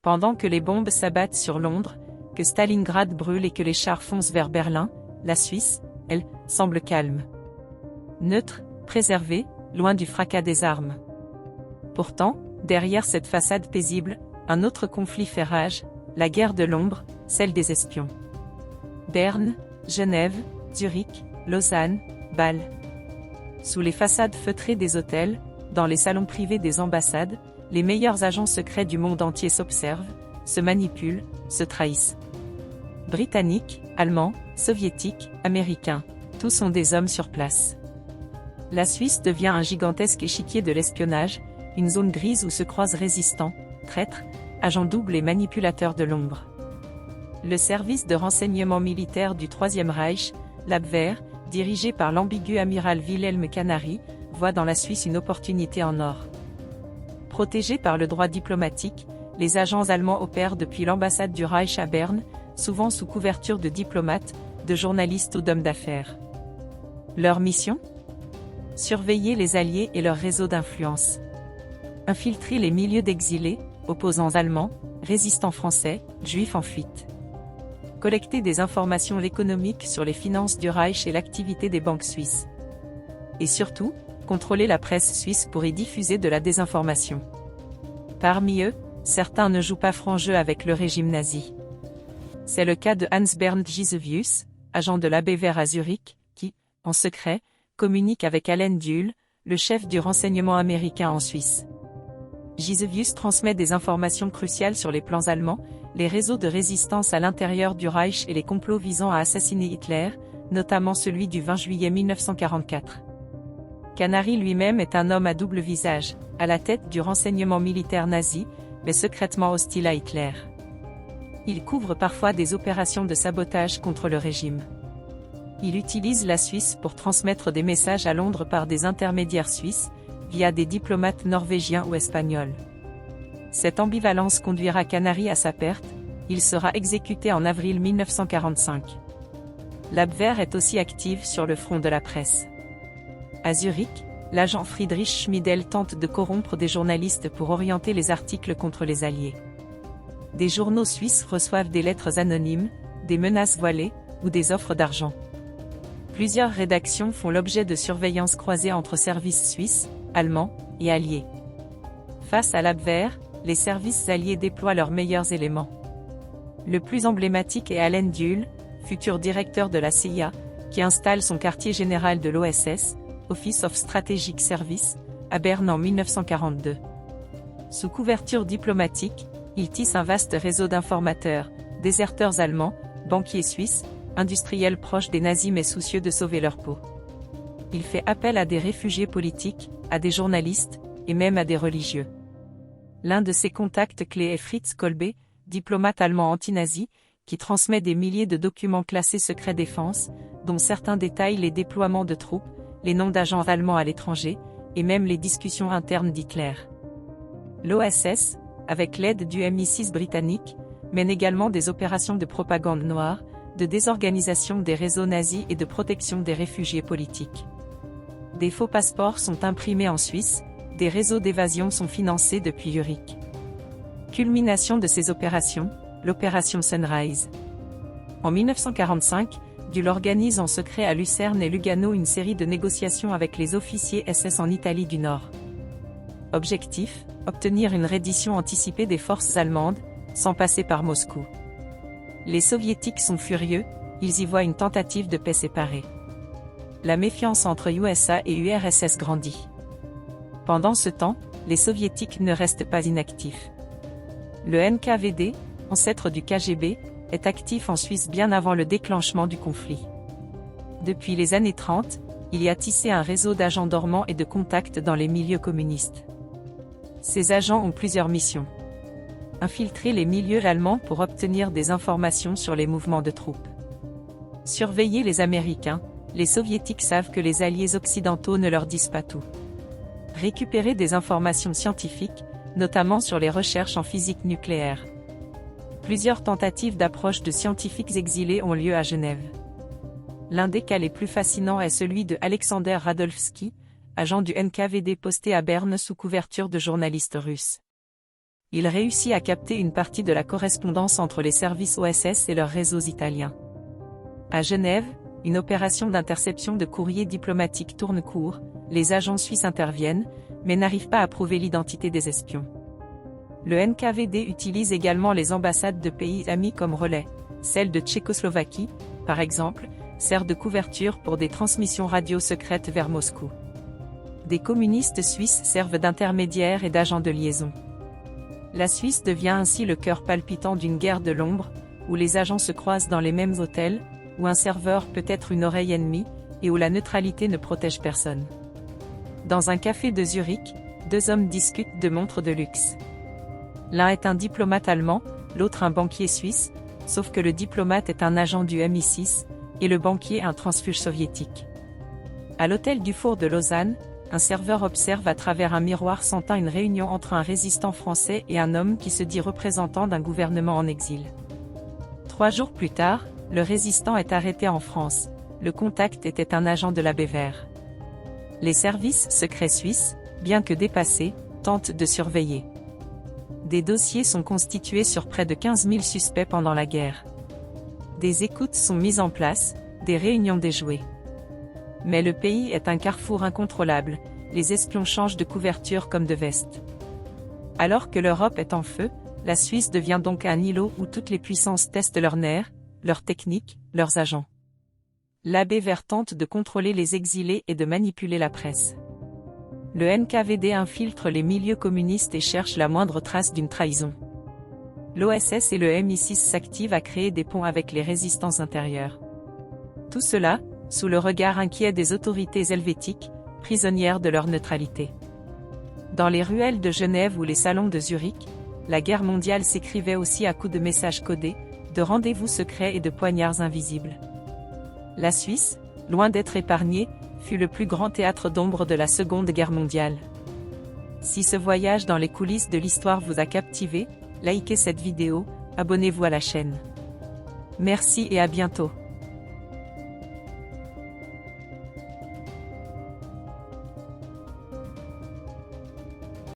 Pendant que les bombes s'abattent sur Londres, que Stalingrad brûle et que les chars foncent vers Berlin, la Suisse, elle, semble calme. Neutre, préservée, loin du fracas des armes. Pourtant, derrière cette façade paisible, un autre conflit fait rage, la guerre de l'ombre, celle des espions. Berne, Genève, Zurich, Lausanne, Bâle. Sous les façades feutrées des hôtels, dans les salons privés des ambassades, les meilleurs agents secrets du monde entier s'observent, se manipulent, se trahissent. Britanniques, Allemands, Soviétiques, Américains, tous sont des hommes sur place. La Suisse devient un gigantesque échiquier de l'espionnage, une zone grise où se croisent résistants, traîtres, agents doubles et manipulateurs de l'ombre. Le service de renseignement militaire du Troisième Reich, l'Abwehr, dirigé par l'ambigu amiral Wilhelm Canaris, voit dans la Suisse une opportunité en or. Protégés par le droit diplomatique, les agents allemands opèrent depuis l'ambassade du Reich à Berne, souvent sous couverture de diplomates, de journalistes ou d'hommes d'affaires. Leur mission ? Surveiller les alliés et leur réseau d'influence. Infiltrer les milieux d'exilés, opposants allemands, résistants français, juifs en fuite. Collecter des informations économiques sur les finances du Reich et l'activité des banques suisses. Et surtout, contrôler la presse suisse pour y diffuser de la désinformation. Parmi eux, certains ne jouent pas franc jeu avec le régime nazi. C'est le cas de Hans-Bernd Gisevius, agent de l'Abwehr à Zurich, qui, en secret, communique avec Allen Dulles, le chef du renseignement américain en Suisse. Gisevius transmet des informations cruciales sur les plans allemands, les réseaux de résistance à l'intérieur du Reich et les complots visant à assassiner Hitler, notamment celui du 20 juillet 1944. Canaris lui-même est un homme à double visage, à la tête du renseignement militaire nazi, mais secrètement hostile à Hitler. Il couvre parfois des opérations de sabotage contre le régime. Il utilise la Suisse pour transmettre des messages à Londres par des intermédiaires suisses, via des diplomates norvégiens ou espagnols. Cette ambivalence conduira Canaris à sa perte, il sera exécuté en avril 1945. L'Abwehr est aussi active sur le front de la presse. À Zurich, l'agent Friedrich Schmidl tente de corrompre des journalistes pour orienter les articles contre les Alliés. Des journaux suisses reçoivent des lettres anonymes, des menaces voilées, ou des offres d'argent. Plusieurs rédactions font l'objet de surveillance croisée entre services suisses, allemands et alliés. Face à l'Abwehr, les services alliés déploient leurs meilleurs éléments. Le plus emblématique est Allen Dulles, futur directeur de la CIA, qui installe son quartier général de l'OSS, Office of Strategic Service, à Berne en 1942. Sous couverture diplomatique, il tisse un vaste réseau d'informateurs, déserteurs allemands, banquiers suisses, industriels proches des nazis mais soucieux de sauver leur peau. Il fait appel à des réfugiés politiques, à des journalistes, et même à des religieux. L'un de ses contacts clés est Fritz Kolbe, diplomate allemand anti-nazi, qui transmet des milliers de documents classés secret défense, dont certains détaillent les déploiements de troupes, les noms d'agents allemands à l'étranger, et même les discussions internes d'Hitler. L'OSS, avec l'aide du MI6 britannique, mène également des opérations de propagande noire, de désorganisation des réseaux nazis et de protection des réfugiés politiques. Des faux passeports sont imprimés en Suisse, des réseaux d'évasion sont financés depuis Zurich. Culmination de ces opérations, l'opération Sunrise. En 1945, Dulles organise en secret à Lucerne et Lugano une série de négociations avec les officiers SS en Italie du Nord. Objectif, obtenir une reddition anticipée des forces allemandes, sans passer par Moscou. Les soviétiques sont furieux, ils y voient une tentative de paix séparée. La méfiance entre USA et URSS grandit. Pendant ce temps, les soviétiques ne restent pas inactifs. Le NKVD, ancêtre du KGB, est actif en Suisse bien avant le déclenchement du conflit. Depuis les années 30, il y a tissé un réseau d'agents dormants et de contacts dans les milieux communistes. Ces agents ont plusieurs missions. Infiltrer les milieux allemands pour obtenir des informations sur les mouvements de troupes. Surveiller les Américains, les Soviétiques savent que les alliés occidentaux ne leur disent pas tout. Récupérer des informations scientifiques, notamment sur les recherches en physique nucléaire. Plusieurs tentatives d'approche de scientifiques exilés ont lieu à Genève. L'un des cas les plus fascinants est celui de Alexander Radolfsky, agent du NKVD posté à Berne sous couverture de journalistes russes. Il réussit à capter une partie de la correspondance entre les services OSS et leurs réseaux italiens. À Genève, une opération d'interception de courriers diplomatiques tourne court, les agents suisses interviennent, mais n'arrivent pas à prouver l'identité des espions. Le NKVD utilise également les ambassades de pays amis comme relais. Celle de Tchécoslovaquie, par exemple, sert de couverture pour des transmissions radio secrètes vers Moscou. Des communistes suisses servent d'intermédiaires et d'agents de liaison. La Suisse devient ainsi le cœur palpitant d'une guerre de l'ombre, où les agents se croisent dans les mêmes hôtels, où un serveur peut être une oreille ennemie, et où la neutralité ne protège personne. Dans un café de Zurich, deux hommes discutent de montres de luxe. L'un est un diplomate allemand, l'autre un banquier suisse, sauf que le diplomate est un agent du MI6, et le banquier un transfuge soviétique. À l'hôtel Dufour de Lausanne, un serveur observe à travers un miroir sans teint une réunion entre un résistant français et un homme qui se dit représentant d'un gouvernement en exil. 3 jours plus tard, le résistant est arrêté en France, le contact était un agent de la BVR. Les services secrets suisses, bien que dépassés, tentent de surveiller. Des dossiers sont constitués sur près de 15 000 suspects pendant la guerre. Des écoutes sont mises en place, des réunions déjouées. Mais le pays est un carrefour incontrôlable, les espions changent de couverture comme de veste. Alors que l'Europe est en feu, la Suisse devient donc un îlot où toutes les puissances testent leurs nerfs, leurs techniques, leurs agents. L'ABVR tente de contrôler les exilés et de manipuler la presse. Le NKVD infiltre les milieux communistes et cherche la moindre trace d'une trahison. L'OSS et le MI6 s'activent à créer des ponts avec les résistants intérieurs. Tout cela, sous le regard inquiet des autorités helvétiques, prisonnières de leur neutralité. Dans les ruelles de Genève ou les salons de Zurich, la guerre mondiale s'écrivait aussi à coups de messages codés, de rendez-vous secrets et de poignards invisibles. La Suisse, loin d'être épargnée, fut le plus grand théâtre d'ombre de la Seconde Guerre mondiale. Si ce voyage dans les coulisses de l'histoire vous a captivé, likez cette vidéo, abonnez-vous à la chaîne. Merci et à bientôt.